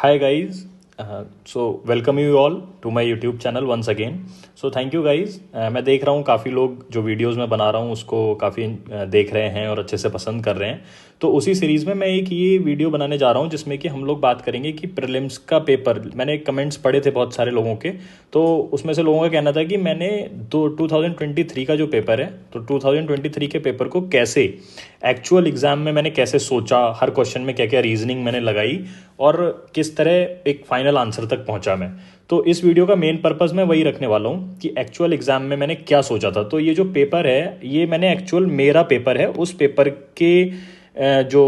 Hi guys, so welcome you all to my YouTube channel once again. So thank you guys. मैं देख रहा हूँ काफ़ी लोग जो वीडियोस मैं बना रहा हूँ उसको काफ़ी देख रहे हैं और अच्छे से पसंद कर रहे हैं. तो उसी सीरीज़ में मैं एक ये वीडियो बनाने जा रहा हूँ जिसमें कि हम लोग बात करेंगे कि प्रीलिम्स का पेपर. मैंने कमेंट्स पढ़े थे बहुत सारे लोगों के, तो उसमें से लोगों का कहना था कि मैंने 2023 का जो पेपर है, तो 2023 के पेपर को कैसे एक्चुअल एग्ज़ाम में मैंने कैसे सोचा, हर क्वेश्चन में क्या क्या रीजनिंग मैंने लगाई और किस तरह एक फाइनल आंसर तक पहुंचा मैं. तो इस वीडियो का मेन पर्पस मैं वही रखने वाला हूँ कि एक्चुअल एग्जाम में मैंने क्या सोचा था. तो ये जो पेपर है ये मैंने एक्चुअल मेरा पेपर है, उस पेपर के जो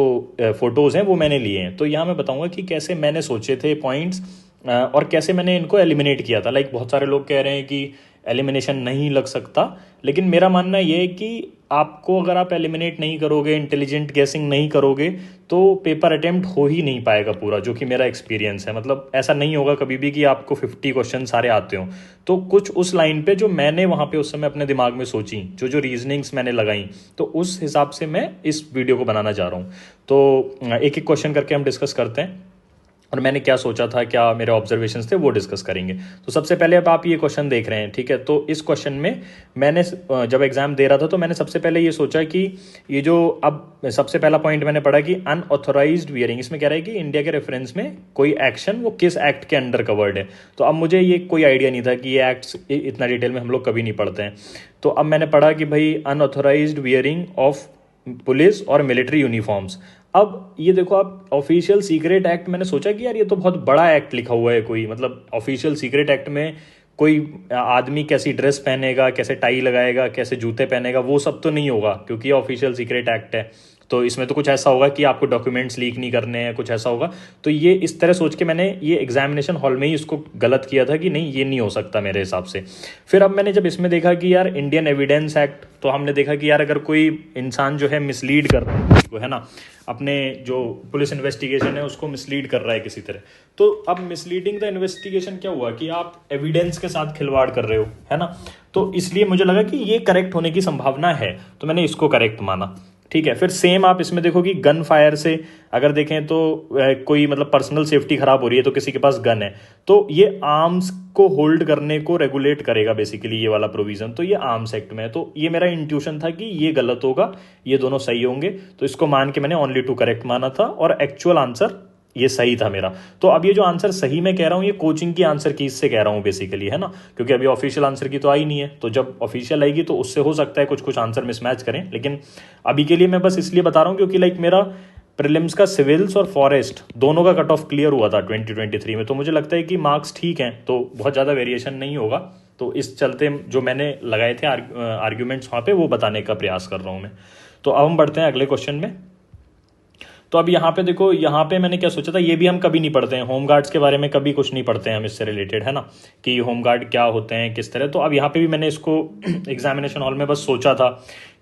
फोटोज़ हैं वो मैंने लिए हैं. तो यहाँ मैं बताऊँगा कि कैसे मैंने सोचे थे पॉइंट्स और कैसे मैंने इनको एलिमिनेट किया था. लाइक बहुत सारे लोग कह रहे हैं कि एलिमिनेशन नहीं लग सकता, लेकिन मेरा मानना ये है कि आपको अगर आप एलिमिनेट नहीं करोगे, इंटेलिजेंट गेसिंग नहीं करोगे, तो पेपर अटेम्प्ट हो ही नहीं पाएगा पूरा, जो कि मेरा एक्सपीरियंस है. मतलब ऐसा नहीं होगा कभी भी कि आपको 50 क्वेश्चन सारे आते हों. तो कुछ उस लाइन पे जो मैंने वहाँ पे उस समय अपने दिमाग में सोची, जो जो रीजनिंग्स मैंने लगाई, तो उस हिसाब से मैं इस वीडियो को बनाना चाह रहा हूँ. तो एक एक क्वेश्चन करके हम डिस्कस करते हैं और मैंने क्या सोचा था, क्या मेरे ऑब्जर्वेशंस थे, वो डिस्कस करेंगे. तो सबसे पहले अब आप ये क्वेश्चन देख रहे हैं, ठीक है. तो इस क्वेश्चन में मैंने जब एग्जाम दे रहा था तो मैंने सबसे पहले ये सोचा कि ये जो अब सबसे पहला पॉइंट मैंने पढ़ा कि अनऑथोराइज्ड वियरिंग, इसमें कह रहा है कि इंडिया के रेफरेंस में कोई एक्शन वो किस एक्ट के अंडर कवर्ड है. तो अब मुझे ये कोई आइडिया नहीं था कि ये एक्ट्स इतना डिटेल में हम लोग कभी नहीं पढ़ते हैं. तो अब मैंने पढ़ा कि भाई अनऑथोराइज्ड वियरिंग ऑफ पुलिस और मिलिट्री यूनिफॉर्म्स. अब ये देखो आप, ऑफिशियल सीक्रेट एक्ट, मैंने सोचा कि यार ये तो बहुत बड़ा एक्ट लिखा हुआ है कोई, मतलब ऑफिशियल सीक्रेट एक्ट में कोई आदमी कैसी ड्रेस पहनेगा, कैसे टाई लगाएगा, कैसे जूते पहनेगा, वो सब तो नहीं होगा क्योंकि ये ऑफिशियल सीक्रेट एक्ट है. तो इसमें तो कुछ ऐसा होगा कि आपको डॉक्यूमेंट्स लीक नहीं करने हैं, कुछ ऐसा होगा. तो ये इस तरह सोच के मैंने ये एग्जामिनेशन हॉल में ही इसको गलत किया था कि नहीं ये नहीं हो सकता मेरे हिसाब से. फिर अब मैंने जब इसमें देखा कि यार इंडियन एविडेंस एक्ट, तो हमने देखा कि यार अगर कोई इंसान जो है मिसलीड कर रहा है को, है ना, अपने जो पुलिस इन्वेस्टिगेशन है उसको मिसलीड कर रहा है किसी तरह, तो अब मिसलीडिंग द इन्वेस्टिगेशन क्या हुआ कि आप एविडेंस के साथ खिलवाड़ कर रहे हो, है ना. तो इसलिए मुझे लगा कि ये करेक्ट होने की संभावना है, तो मैंने इसको करेक्ट माना. ठीक है. फिर सेम आप इसमें देखो कि गन फायर से अगर देखें तो कोई मतलब पर्सनल सेफ्टी खराब हो रही है तो किसी के पास गन है, तो ये आर्म्स को होल्ड करने को रेगुलेट करेगा बेसिकली ये वाला प्रोविजन. तो ये आर्म्स एक्ट में है. तो ये मेरा इंट्यूशन था कि ये गलत होगा, ये दोनों सही होंगे. तो इसको मान के मैंने ओनली टू करेक्ट माना था और एक्चुअल आंसर ये सही था मेरा. तो अब ये जो आंसर सही मैं कह रहा हूँ ये कोचिंग की आंसर की इससे कह रहा हूँ बेसिकली, है ना, क्योंकि अभी ऑफिशियल आंसर की तो आई नहीं है. तो जब ऑफिशियल आएगी तो उससे हो सकता है कुछ कुछ आंसर मिसमैच करें, लेकिन अभी के लिए मैं बस इसलिए बता रहा हूँ क्योंकि लाइक मेरा प्रीलिम्स का सिविल्स और फॉरेस्ट दोनों का कट ऑफ क्लियर हुआ था 2023 में. तो मुझे लगता है कि मार्क्स ठीक हैं, तो बहुत ज़्यादा वेरिएशन नहीं होगा. तो इस चलते जो मैंने लगाए थे आर्ग्यूमेंट्स वहाँ पे वो बताने का प्रयास कर रहा हूँ मैं. तो अब हम बढ़ते हैं अगले क्वेश्चन में. तो अब यहाँ पे देखो, यहाँ पे मैंने क्या सोचा था, ये भी हम कभी नहीं पढ़ते हैं, होमगार्ड्स के बारे में कभी कुछ नहीं पढ़ते हैं हम इससे रिलेटेड, है ना, कि होमगार्ड क्या होते हैं किस तरह. तो अब यहाँ पे भी मैंने इसको एग्जामिनेशन हॉल में बस सोचा था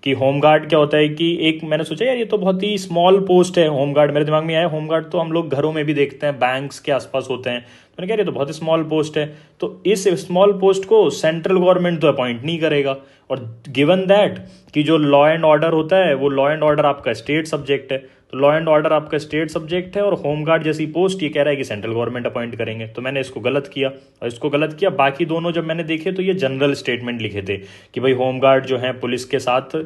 कि होमगार्ड क्या होता है. कि एक मैंने सोचा यार ये तो बहुत ही स्मॉल पोस्ट है होमगार्ड, मेरे दिमाग में आया होमगार्ड तो हम लोग घरों में भी देखते हैं, बैंक्स के आसपास होते हैं. तो मैंने कहा ये तो बहुत ही स्मॉल पोस्ट है, तो इस स्मॉल पोस्ट को सेंट्रल गवर्नमेंट तो अपॉइंट नहीं करेगा. और गिवन दैट कि जो लॉ एंड ऑर्डर होता है वो लॉ एंड ऑर्डर आपका स्टेट सब्जेक्ट है, तो लॉ एंड ऑर्डर आपका स्टेट सब्जेक्ट है और होमगार्ड जैसी पोस्ट ये कह रहा है कि सेंट्रल गवर्नमेंट अपॉइंट करेंगे. तो मैंने इसको गलत किया और इसको गलत किया. बाकी दोनों जब मैंने देखे तो ये जनरल स्टेटमेंट लिखे थे कि भाई होमगार्ड जो है पुलिस के साथ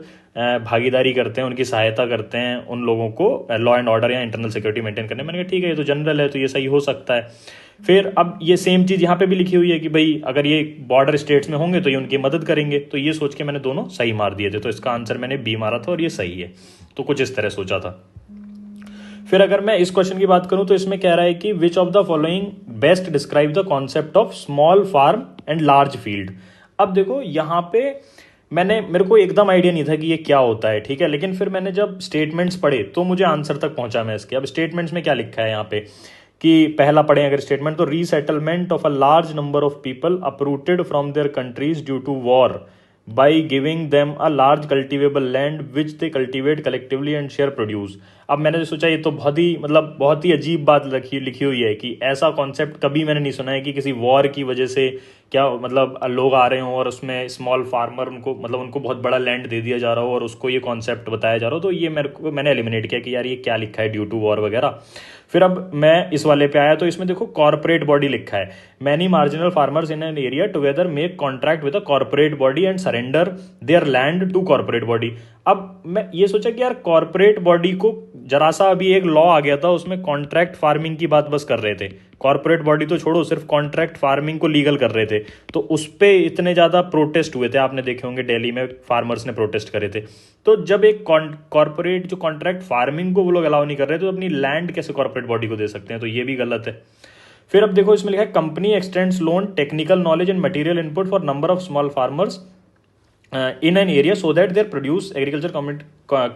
भागीदारी करते हैं, उनकी सहायता करते हैं उन लोगों को लॉ एंड ऑर्डर या इंटरनल सिक्योरिटी मेंटेन करने. मैंने कहा ठीक है ये तो जनरल है तो ये सही हो सकता है. फिर अब ये सेम चीज़ यहाँ पे भी लिखी हुई है कि भाई अगर ये बॉर्डर स्टेट्स में होंगे तो ये उनकी मदद करेंगे. तो ये सोच के मैंने दोनों सही मार दिए थे. तो इसका आंसर मैंने बी मारा था और ये सही है. तो कुछ इस तरह सोचा था. फिर अगर मैं इस क्वेश्चन की बात करूं तो इसमें कह रहा है कि which of the following best describe the concept of small farm and large field. अब देखो यहाँ पे मेरे को एकदम आइडिया नहीं था कि ये क्या होता है, ठीक है, लेकिन फिर मैंने जब स्टेटमेंट्स पढ़े तो मुझे आंसर तक पहुंचा मैं इसके. अब स्टेटमेंट्स में क्या लिखा है यहाँ पे कि पहला पढ़े अगर स्टेटमेंट, तो resettlement of a large number of people uprooted from their countries due to war by giving them a large cultivable land which they cultivate collectively and share produce. अब मैंने सोचा ये तो बहुत ही मतलब बहुत ही अजीब बात लिखी हुई है कि ऐसा कॉन्सेप्ट कभी मैंने नहीं सुना है कि किसी वॉर की वजह से क्या मतलब लोग आ रहे हों और उसमें स्मॉल फार्मर उनको बहुत बड़ा लैंड दे दिया जा रहा हो और उसको ये कॉन्सेप्ट बताया जा रहा हो. तो ये मैंने एलिमिनेट किया कि यार ये क्या लिखा है ड्यू टू वॉर वगैरह. फिर अब मैं इस वाले पे आया तो इसमें देखो कॉर्पोरेट बॉडी लिखा है, many marginal farmers in an area together make contract with a corporate body and surrender their land to corporate body. अब मैं ये सोचा कि यार कॉर्पोरेट बॉडी को जरा सा अभी एक लॉ आ गया था, उसमें कॉन्ट्रैक्ट फार्मिंग की बात बस कर रहे थे, कॉर्पोरेट बॉडी तो छोड़ो, सिर्फ कॉन्ट्रैक्ट फार्मिंग को लीगल कर रहे थे। तो उस पे इतने ज़्यादा प्रोटेस्ट हुए थे, आपने देखे होंगे दिल्ली में फार्मर्स ने प्रोटेस्ट करे थे। तो जब एक कॉर्पोरेट जो कॉन्ट्रैक्ट फार्मिंग को वो लोग अलाउ नहीं कर रहे तो अपनी लैंड कैसे कॉर्पोरेट बॉडी को दे सकते हैं, तो ये भी गलत है। फिर अब देखो इसमें लिखा है company x tends loan technical knowledge and material input for number of small farmers in an area so that their produce agriculture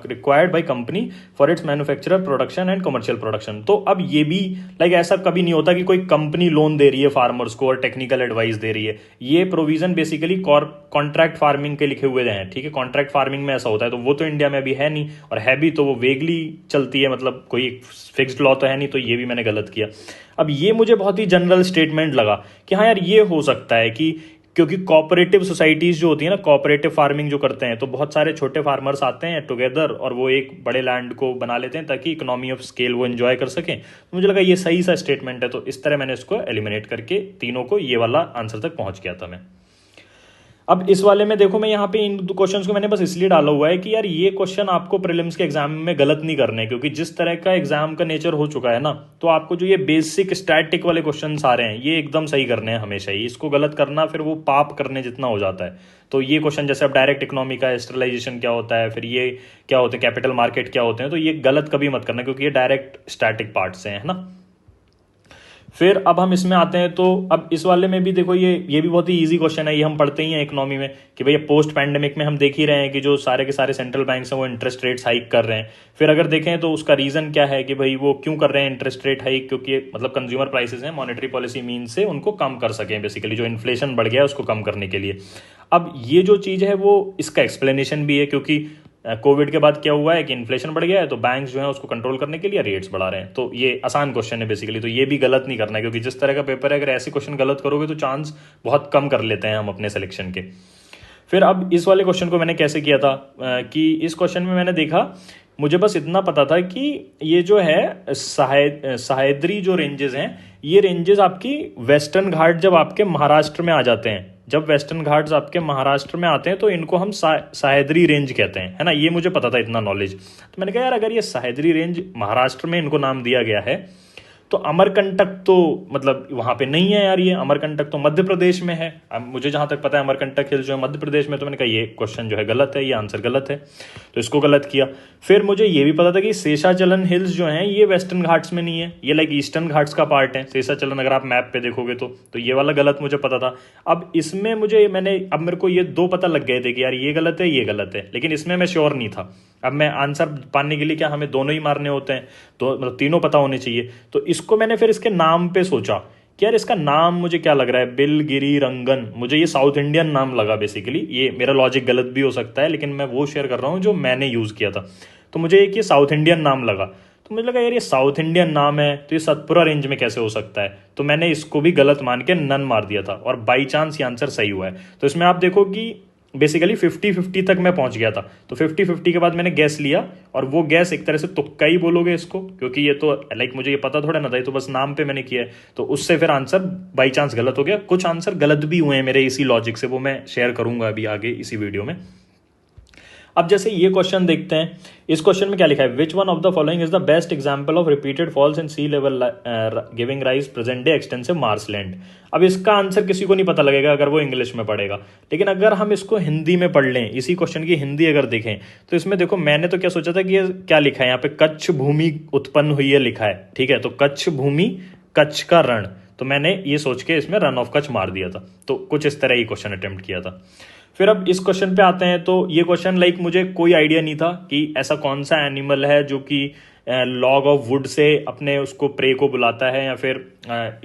required by company for its manufacturer production and commercial production। तो अब ये भी like ऐसा कभी नहीं होता कि कोई कंपनी लोन दे रही है फार्मर्स को और टेक्निकल एडवाइस दे रही है। ये प्रोविजन बेसिकली कॉन्ट्रैक्ट फार्मिंग के लिखे हुए हैं, ठीक है। कॉन्ट्रैक्ट फार्मिंग में ऐसा होता है, तो वो तो इंडिया में अभी है नहीं, और है भी तो वो वेगली चलती है, मतलब कोई फिक्स्ड लॉ तो है नहीं। तो ये भी मैंने गलत किया। अब ये मुझे बहुत ही जनरल स्टेटमेंट लगा कि हाँ यार ये हो सकता है कि क्योंकि कोऑपरेटिव सोसाइटीज जो होती है ना, कोऑपरेटिव फार्मिंग जो करते हैं, तो बहुत सारे छोटे फार्मर्स आते हैं टुगेदर और वो एक बड़े लैंड को बना लेते हैं ताकि इकोनॉमी ऑफ स्केल वो एंजॉय कर सकें। तो मुझे लगा ये सही सा स्टेटमेंट है, तो इस तरह मैंने इसको एलिमिनेट करके तीनों को ये वाला आंसर तक पहुंच गया था मैं। अब इस वाले में देखो, मैं यहाँ पे इन क्वेश्चंस को मैंने बस इसलिए डाला हुआ है कि यार ये क्वेश्चन आपको प्रीलिम्स के एग्जाम में गलत नहीं करने, क्योंकि जिस तरह का एग्जाम का नेचर हो चुका है ना, तो आपको जो ये बेसिक स्टैटिक वाले क्वेश्चंस आ रहे हैं ये एकदम सही करने हैं हमेशा ही। इसको गलत करना फिर वो पाप करने जितना हो जाता है। तो ये क्वेश्चन जैसे अब डायरेक्ट इकोनॉमी का स्टरलाइजेशन क्या होता है, फिर ये क्या होते हैं, कैपिटल मार्केट क्या होते हैं, तो ये गलत कभी मत करना, क्योंकि ये डायरेक्ट स्टैटिक पार्ट से है ना। फिर अब हम इसमें आते हैं, तो अब इस वाले में भी देखो ये भी बहुत ही इजी क्वेश्चन है, ये हम पढ़ते ही हैं इकोनॉमी में कि भैया पोस्ट पैंडेमिक में हम देख ही रहे हैं कि जो सारे के सारे सेंट्रल बैंक्स हैं वो इंटरेस्ट रेट्स हाइक कर रहे हैं। फिर अगर देखें तो उसका रीजन क्या है कि भाई वो क्यों कर रहे हैं इंटरेस्ट रेट हाइक, क्योंकि मतलब कंज्यूमर प्राइसेस हैं, मॉनेटरी पॉलिसी मीन से उनको कम कर सकें, बेसिकली जो इन्फ्लेशन बढ़ गया है उसको कम करने के लिए। अब ये जो चीज़ है वो इसका एक्सप्लेनेशन भी है, क्योंकि कोविड के बाद क्या हुआ है कि इन्फ्लेशन बढ़ गया है, तो बैंक्स जो है उसको कंट्रोल करने के लिए रेट्स बढ़ा रहे हैं। तो ये आसान क्वेश्चन है बेसिकली, तो ये भी गलत नहीं करना है, क्योंकि जिस तरह का पेपर है अगर ऐसे क्वेश्चन गलत करोगे तो चांस बहुत कम कर लेते हैं हम अपने सिलेक्शन के। फिर अब इस वाले क्वेश्चन को मैंने कैसे किया था कि इस क्वेश्चन में मैंने देखा, मुझे बस इतना पता था कि ये जो है सह्याद्री जो रेंजेस हैं, ये रेंजेस आपकी वेस्टर्न घाट जब आपके महाराष्ट्र में आ जाते हैं, जब वेस्टर्न घाट्स आपके महाराष्ट्र में आते हैं तो इनको हम सह्याद्री रेंज कहते हैं, है ना। ये मुझे पता था, इतना नॉलेज। तो मैंने कहा यार अगर ये सह्याद्री रेंज महाराष्ट्र में इनको नाम दिया गया है, तो अमरकंटक तो मतलब वहां पे नहीं है यार, ये अमरकंटक तो मध्य प्रदेश में है। अब मुझे जहां तक पता है अमरकंटक हिल्स जो है मध्य प्रदेश में, तो मैंने कहा ये क्वेश्चन जो है गलत है, ये आंसर गलत है, तो इसको गलत किया। फिर मुझे ये भी पता था कि शेषाचलन हिल्स जो हैं ये वेस्टर्न घाट्स में नहीं है, ये लाइक ईस्टर्न घाट्स का पार्ट है शेषाचलन, अगर आप मैप पे देखोगे तो ये वाला गलत मुझे पता था। अब इसमें अब मेरे को ये दो पता लग गए थे कि यार ये गलत है ये गलत है, लेकिन इसमें मैं श्योर नहीं था। अब मैं आंसर पाने के लिए क्या हमें दोनों ही मारने होते हैं, तो मतलब तीनों पता होने चाहिए। तो इसको मैंने फिर इसके नाम पे सोचा कि यार इसका नाम मुझे क्या लग रहा है, बिलगिरी रंगन, मुझे ये साउथ इंडियन नाम लगा बेसिकली। ये मेरा लॉजिक गलत भी हो सकता है, लेकिन मैं वो शेयर कर रहा हूँ जो मैंने यूज़ किया था। तो मुझे एक ये साउथ इंडियन नाम लगा, तो मुझे लगा यार ये साउथ इंडियन नाम है तो ये सतपुरा रेंज में कैसे हो सकता है, तो मैंने इसको भी गलत मान के नन मार दिया था, और बाई चांस ये आंसर सही हुआ है। तो इसमें आप देखो कि बेसिकली 50-50 तक मैं पहुंच गया था। तो 50-50 के बाद मैंने गैस लिया, और वो गैस एक तरह से तुक्का ही बोलोगे इसको, क्योंकि ये तो लाइक मुझे ये पता थोड़ा ना था, ये तो बस नाम पे मैंने किया है। तो उससे फिर आंसर बाई चांस गलत हो गया। कुछ आंसर गलत भी हुए हैं मेरे इसी लॉजिक से, वो मैं शेयर करूंगा अभी आगे इसी वीडियो में। अब जैसे ये क्वेश्चन देखते हैं, इस क्वेश्चन में क्या लिखा है, which one of the following is the best example of repeated falls in sea level giving rise present day extensive marshland. अब इसका आंसर किसी को नहीं पता लगेगा अगर वो इंग्लिश में पढ़ेगा, लेकिन अगर हम इसको हिंदी में पढ़ लें, इसी क्वेश्चन की हिंदी अगर देखें, तो इसमें देखो मैंने तो क्या सोचा था कि ये क्या लिखा है यहाँ पे, कच्छ भूमि उत्पन्न हुई है लिखा है, ठीक है। तो कच्छ भूमि, कच्छ का रण, तो मैंने ये सोच के इसमें रन ऑफ कच्छ मार दिया था। तो कुछ इस तरह ही क्वेश्चन अटेम्प्ट किया था। फिर अब इस क्वेश्चन पे आते हैं, तो ये क्वेश्चन लाइक मुझे कोई आइडिया नहीं था कि ऐसा कौन सा एनिमल है जो कि लॉग ऑफ वुड से अपने उसको प्रे को बुलाता है या फिर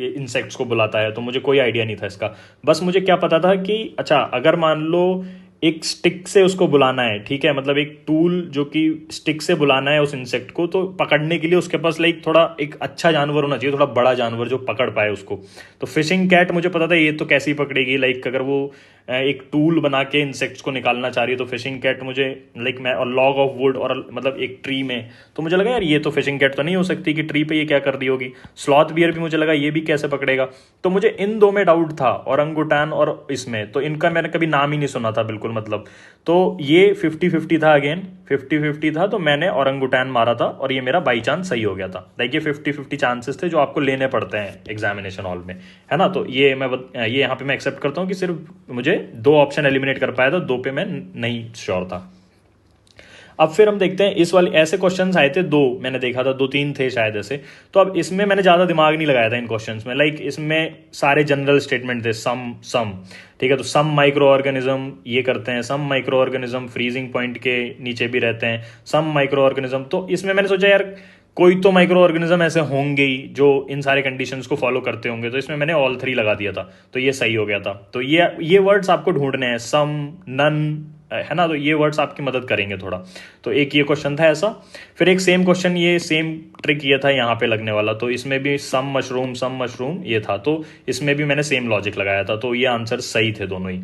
इंसेक्ट्स को बुलाता है, तो मुझे कोई आइडिया नहीं था इसका। बस मुझे क्या पता था कि अच्छा अगर मान लो एक स्टिक से उसको बुलाना है, ठीक है, मतलब एक टूल जो कि स्टिक से बुलाना है उस इंसेक्ट को, तो पकड़ने के लिए उसके पास लाइक थोड़ा एक अच्छा जानवर होना चाहिए, थोड़ा बड़ा जानवर जो पकड़ पाए उसको। तो फिशिंग कैट मुझे पता था ये तो कैसे ही पकड़ेगी, लाइक अगर वो एक टूल बना के इंसेक्ट्स को निकालना चाह रही है, तो फिशिंग कैट मुझे लाइक मैं, और लॉग ऑफ वुड और मतलब एक ट्री में, तो मुझे लगा यार ये तो फिशिंग कैट तो नहीं हो सकती कि ट्री पे ये क्या कर रही होगी। स्लॉथ बियर भी मुझे लगा ये भी कैसे पकड़ेगा। तो मुझे इन दो में डाउट था, औरंगुटान और इसमें, तो इनका मैंने कभी नाम ही नहीं सुना था बिल्कुल, मतलब तो ये 50-50 था, अगेन 50-50 था, तो मैंने औरंगुटान मारा था और ये मेरा बाई चांस सही हो गया था। लाइक ये 50-50 चांसेस थे जो आपको लेने पड़ते हैं एग्जामिनेशन हॉल में, है ना। तो ये ये यहाँ पे मैं एक्सेप्ट करता हूँ कि सिर्फ मुझे 2 ऑप्शन एलिमिनेट कर पाया था, 2 पे मैं नहीं श्योर था। अब फिर हम देखते हैं इस वाले, ऐसे क्वेश्चंस आए थे 2, मैंने देखा था 2-3 थे शायद ऐसे। तो अब इसमें मैंने ज़्यादा दिमाग नहीं लगाया था इन क्वेश्चंस में, लाइक इसमें सारे जनरल स्टेटमेंट थे, सम ठीक है। तो सम माइक्रो ऑर्गेनिज्म ये करते हैं, some micro organism freezing point के नीचे भी रहते हैं, सम माइक्रो ऑर्गेनिज्म। तो इसमें मैंने सोचा यार कोई तो माइक्रो ऑर्गेनिज्म ऐसे होंगे ही जो इन सारे कंडीशंस को फॉलो करते होंगे, तो इसमें मैंने ऑल 3 लगा दिया था, तो ये सही हो गया था। तो ये वर्ड्स आपको ढूंढने हैं, सम, नन, है ना। तो ये वर्ड्स आपकी मदद करेंगे थोड़ा। तो एक ये क्वेश्चन था ऐसा। फिर एक सेम क्वेश्चन, ये सेम ट्रिक ये था यहाँ पे लगने वाला, तो इसमें भी सम मशरूम ये था, तो इसमें भी मैंने सेम लॉजिक लगाया था, तो ये आंसर सही थे दोनों ही।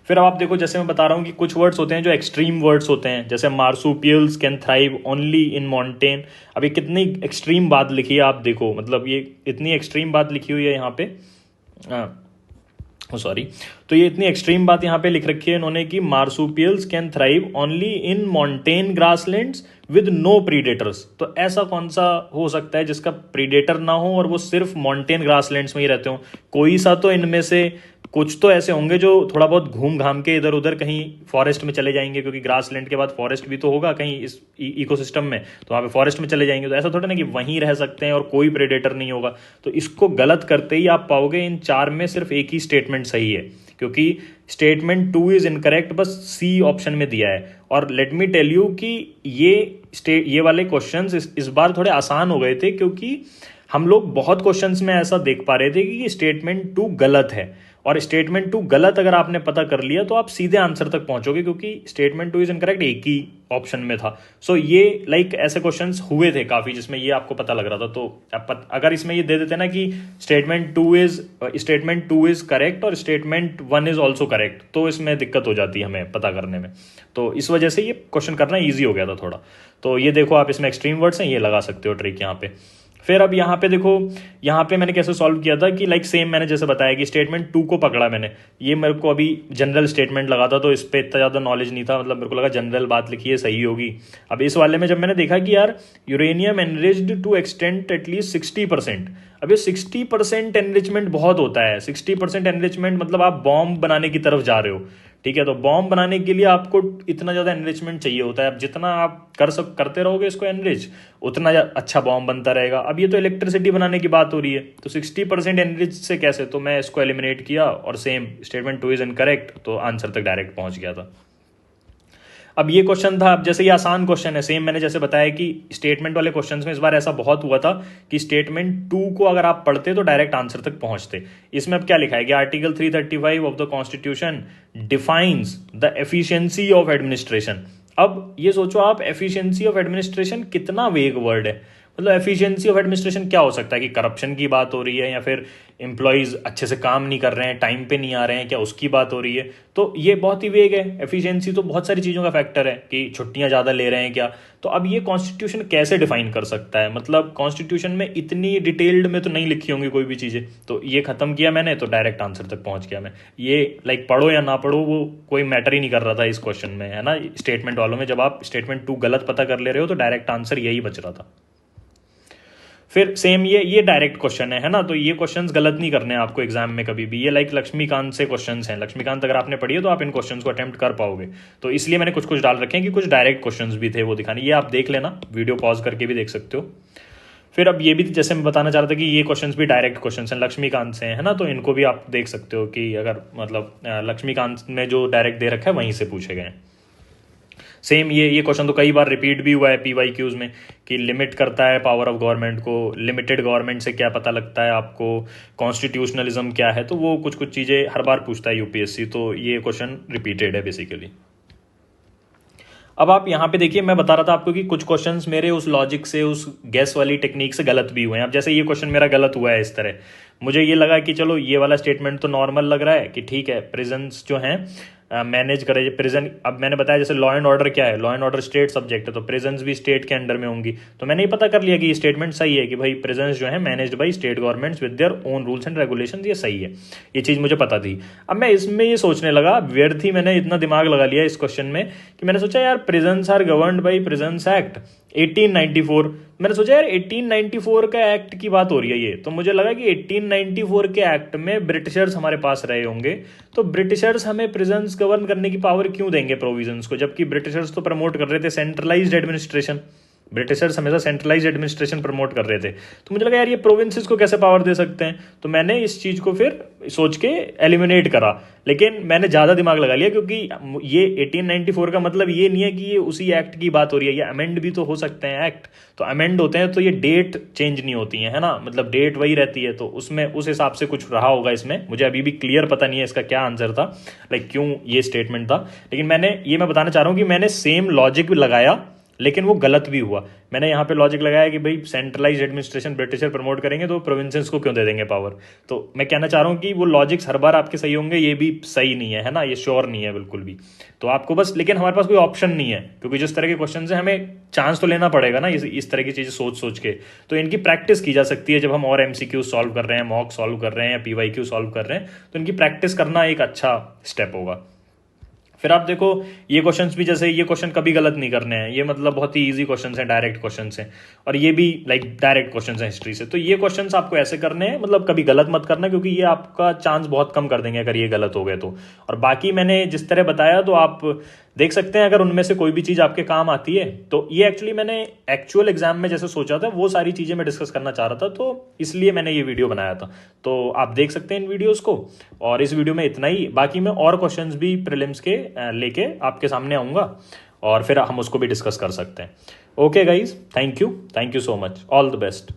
फिर अब आप देखो, जैसे मैं बता रहा हूँ कि कुछ वर्ड्स होते हैं जो एक्सट्रीम वर्ड्स होते हैं, जैसे marsupials can thrive only in mountain. अब ये कितनी एक्सट्रीम बात लिखी है आप देखो, मतलब ये इतनी एक्सट्रीम बात लिखी हुई है यहाँ पे, सॉरी। तो ये इतनी एक्सट्रीम बात यहाँ पे लिख रखी है इन्होंने कि marsupials can thrive only in mountain grasslands with no predators. तो ऐसा कौन सा हो सकता है जिसका प्रीडेटर ना हो और वो सिर्फ माउंटेन ग्रासलैंड्स में ही रहते हो। कोई सा तो इनमें से कुछ तो ऐसे होंगे जो थोड़ा बहुत घूम घाम के इधर उधर कहीं फॉरेस्ट में चले जाएंगे, क्योंकि ग्रासलैंड के बाद फॉरेस्ट भी तो होगा कहीं इस इकोसिस्टम में, तो वहाँ पे फॉरेस्ट में चले जाएंगे। तो ऐसा थोड़ा ना कि वहीं रह सकते हैं और कोई प्रेडेटर नहीं होगा। तो इसको गलत करते ही आप पाओगे इन 4 में सिर्फ एक ही स्टेटमेंट सही है, क्योंकि स्टेटमेंट 2 इज इनकरेक्ट, बस सी ऑप्शन में दिया है। और लेट मी टेल यू कि ये वाले क्वेश्चंस इस बार थोड़े आसान हो गए थे, क्योंकि हम लोग बहुत क्वेश्चंस में ऐसा देख पा रहे थे कि स्टेटमेंट 2 गलत है, और स्टेटमेंट 2 गलत अगर आपने पता कर लिया तो आप सीधे आंसर तक पहुंचोगे, क्योंकि स्टेटमेंट 2 इज इनकरेक्ट एक ही ऑप्शन में था। सो ये लाइक ऐसे क्वेश्चंस हुए थे काफी जिसमें ये आपको पता लग रहा था। तो अगर इसमें ये दे देते ना कि स्टेटमेंट 2 इज करेक्ट और स्टेटमेंट 1 इज ऑल्सो करेक्ट, तो इसमें दिक्कत हो जाती है हमें पता करने में। तो इस वजह से ये क्वेश्चन करना ईजी हो गया था थोड़ा। तो ये देखो आप, इसमें एक्सट्रीम वर्ड्स हैं, ये लगा सकते हो ट्रिक यहाँ पे। फिर अब यहाँ पे देखो, यहाँ पे मैंने कैसे सॉल्व किया था कि लाइक सेम मैंने जैसे बताया कि स्टेटमेंट 2 को पकड़ा मैंने। ये मेरे को अभी जनरल स्टेटमेंट लगा था, तो इस पर इतना ज़्यादा नॉलेज नहीं था, मतलब मेरे को लगा जनरल बात लिखी है सही होगी। अब इस वाले में जब मैंने देखा कि यार uranium enriched to extent at least 60%, अब ये 60% एनरिचमेंट बहुत होता है। 60% एनरिचमेंट मतलब आप बॉम्ब बनाने की तरफ जा रहे हो, ठीक है। तो बॉम्ब बनाने के लिए आपको इतना ज़्यादा एनरिचमेंट चाहिए होता है। अब जितना आप करते रहोगे इसको एनरिच, उतना अच्छा बॉम्ब बनता रहेगा। अब ये तो इलेक्ट्रिसिटी बनाने की बात हो रही है, तो 60% एनरिच से कैसे, तो मैं इसको एलिमिनेट किया और सेम स्टेटमेंट 2 इज इनकरेक्ट, तो आंसर तक डायरेक्ट पहुंच गया था। अब ये क्वेश्चन था, अब जैसे ये आसान क्वेश्चन है, सेम मैंने जैसे बताया कि स्टेटमेंट वाले क्वेश्चंस में इस बार ऐसा बहुत हुआ था कि स्टेटमेंट 2 को अगर आप पढ़ते तो डायरेक्ट आंसर तक पहुंचते। इसमें अब क्या लिखा है कि article 335 of the constitution defines the efficiency of administration. अब ये सोचो आप, एफिशिएंसी ऑफ एडमिनिस्ट्रेशन कितना वेग वर्ड है। मतलब एफिशिएंसी ऑफ एडमिनिस्ट्रेशन क्या हो सकता है कि करप्शन की बात हो रही है, या फिर एम्प्लॉयज अच्छे से काम नहीं कर रहे हैं, टाइम पे नहीं आ रहे हैं, क्या उसकी बात हो रही है। तो ये बहुत ही वेग है। एफिशिएंसी तो बहुत सारी चीज़ों का फैक्टर है कि छुट्टियां ज़्यादा ले रहे हैं क्या। तो अब ये कॉन्स्टिट्यूशन कैसे डिफाइन कर सकता है, मतलब कॉन्स्टिट्यूशन में इतनी डिटेल्ड में तो नहीं लिखी होंगी कोई भी चीज़ें। तो ये खत्म किया मैंने, तो डायरेक्ट आंसर तक पहुंच गया मैं। ये लाइक पढ़ो या ना पढ़ो वो कोई मैटर ही नहीं कर रहा था इस क्वेश्चन में, है ना। स्टेटमेंट वालों में जब आप स्टेटमेंट 2 गलत पता कर ले रहे हो तो डायरेक्ट आंसर यही बच रहा था। फिर सेम ये डायरेक्ट क्वेश्चन है ना। तो ये क्वेश्चंस गलत नहीं करने हैं आपको एग्जाम में कभी भी। ये लाइक लक्ष्मीकांत से क्वेश्चंस हैं, लक्ष्मीकांत अगर आपने पढ़ी है तो आप इन क्वेश्चंस को अटेम्प्ट कर पाओगे। तो इसलिए मैंने कुछ कुछ डाल रखे हैं कि कुछ डायरेक्ट क्वेश्चंस भी थे वो दिखाने। ये आप देख लेना, वीडियो पॉज करके भी देख सकते हो। फिर अब ये भी जैसे मैं बताना चाह रहा था कि ये क्वेश्चंस भी डायरेक्ट क्वेश्चंस हैं, लक्ष्मीकांत से, है ना। तो इनको भी आप देख सकते हो कि अगर मतलब लक्ष्मीकांत में जो डायरेक्ट दे रखा है वहीं से पूछे गए हैं। सेम ये क्वेश्चन तो कई बार रिपीट भी हुआ है PYQs में कि लिमिट करता है पावर ऑफ गवर्नमेंट को, लिमिटेड गवर्नमेंट से क्या पता लगता है आपको, कॉन्स्टिट्यूशनलिज्म क्या है। तो वो कुछ कुछ चीज़ें हर बार पूछता है UPSC, तो ये क्वेश्चन रिपीटेड है बेसिकली। अब आप यहाँ पे देखिए, मैं बता रहा था आपको कि कुछ क्वेश्चंस मेरे उस लॉजिक से, उस गैस वाली टेक्निक से गलत भी हुए हैं। अब जैसे ये क्वेश्चन मेरा गलत हुआ है इस तरह, मुझे ये लगा कि चलो ये वाला स्टेटमेंट तो नॉर्मल लग रहा है कि ठीक है, प्रिजन्स जो हैं मैनेज करे प्रिजन। अब मैंने बताया जैसे लॉ एंड ऑर्डर क्या है, law and order state subject है, तो प्रिजन्स भी स्टेट के अंडर में होंगी। तो मैंने ये पता कर लिया कि ये स्टेटमेंट सही है कि भाई प्रिजन्स जो है managed by state governments with their own rules and regulations, ये सही है, ये चीज़ मुझे पता थी। अब मैं इसमें ये सोचने लगा, व्यर्थ ही मैंने इतना दिमाग लगा लिया इस क्वेश्चन में कि मैंने सोचा यार prisons are governed by prisons act 1894। मैंने सोचा यार 1894 का एक्ट की बात हो रही है ये, तो मुझे लगा कि 1894 के एक्ट में ब्रिटिशर्स हमारे पास रहे होंगे, तो ब्रिटिशर्स हमें प्रिजन्स गवर्न करने की पावर क्यों देंगे प्रोविजंस को, जबकि ब्रिटिशर्स तो प्रमोट कर रहे थे सेंट्रलाइज्ड एडमिनिस्ट्रेशन। ब्रिटिशर्स हमेशा सेंट्रलाइज्ड एडमिनिस्ट्रेशन प्रमोट कर रहे थे, तो मुझे लगा यार ये प्रोविंसेस को कैसे पावर दे सकते हैं, तो मैंने इस चीज़ को फिर सोच के एलिमिनेट करा। लेकिन मैंने ज़्यादा दिमाग लगा लिया, क्योंकि ये 1894 का मतलब ये नहीं है कि ये उसी एक्ट की बात हो रही है, ये अमेंड भी तो हो सकते हैं एक्ट, तो अमेंड होते हैं तो ये डेट चेंज नहीं होती है ना, मतलब डेट वही रहती है, तो उसमें उस हिसाब से कुछ रहा होगा इसमें। मुझे अभी भी क्लियर पता नहीं है इसका क्या आंसर था, लाइक क्यों ये स्टेटमेंट था, लेकिन मैं बताना चाह रहा हूँ कि मैंने सेम लॉजिक भी लगाया, लेकिन वो गलत भी हुआ। मैंने यहाँ पे लॉजिक लगाया कि भाई सेंट्रलाइज्ड एडमिनिस्ट्रेशन ब्रिटिशर प्रमोट करेंगे तो प्रोविंसेस को क्यों दे देंगे पावर। तो मैं कहना चाह रहा हूँ कि वो लॉजिक्स हर बार आपके सही होंगे ये भी सही नहीं है ना, ये श्योर नहीं है बिल्कुल भी। तो आपको बस, लेकिन हमारे पास कोई ऑप्शन नहीं है, क्योंकि जिस तरह के क्वेश्चन है हमें चांस तो लेना पड़ेगा ना इस तरह की चीज़ें सोच के। तो इनकी प्रैक्टिस की जा सकती है जब हम और MCQ सॉल्व कर रहे हैं, मॉक सॉल्व कर रहे हैं या PYQ सॉल्व कर रहे हैं, तो इनकी प्रैक्टिस करना एक अच्छा स्टेप होगा। फिर आप देखो ये क्वेश्चंस भी, जैसे ये क्वेश्चन कभी गलत नहीं करने हैं, ये मतलब बहुत ही इजी क्वेश्चंस हैं, डायरेक्ट क्वेश्चंस हैं, और ये भी लाइक डायरेक्ट क्वेश्चंस हैं हिस्ट्री से। तो ये क्वेश्चंस आपको ऐसे करने हैं, मतलब कभी गलत मत करना, क्योंकि ये आपका चांस बहुत कम कर देंगे अगर ये गलत हो गए तो। और बाकी मैंने जिस तरह बताया तो आप देख सकते हैं, अगर उनमें से कोई भी चीज़ आपके काम आती है तो ये एक्चुअली मैंने एक्चुअल एग्जाम में जैसे सोचा था वो सारी चीज़ें मैं डिस्कस करना चाह रहा था, तो इसलिए मैंने ये वीडियो बनाया था। तो आप देख सकते हैं इन वीडियोस को, और इस वीडियो में इतना ही। बाकी मैं और क्वेश्चंस भी प्रीलिम्स के लेके आपके सामने आऊँगा, और फिर हम उसको भी डिस्कस कर सकते हैं। Okay guys, thank you so much, all the best.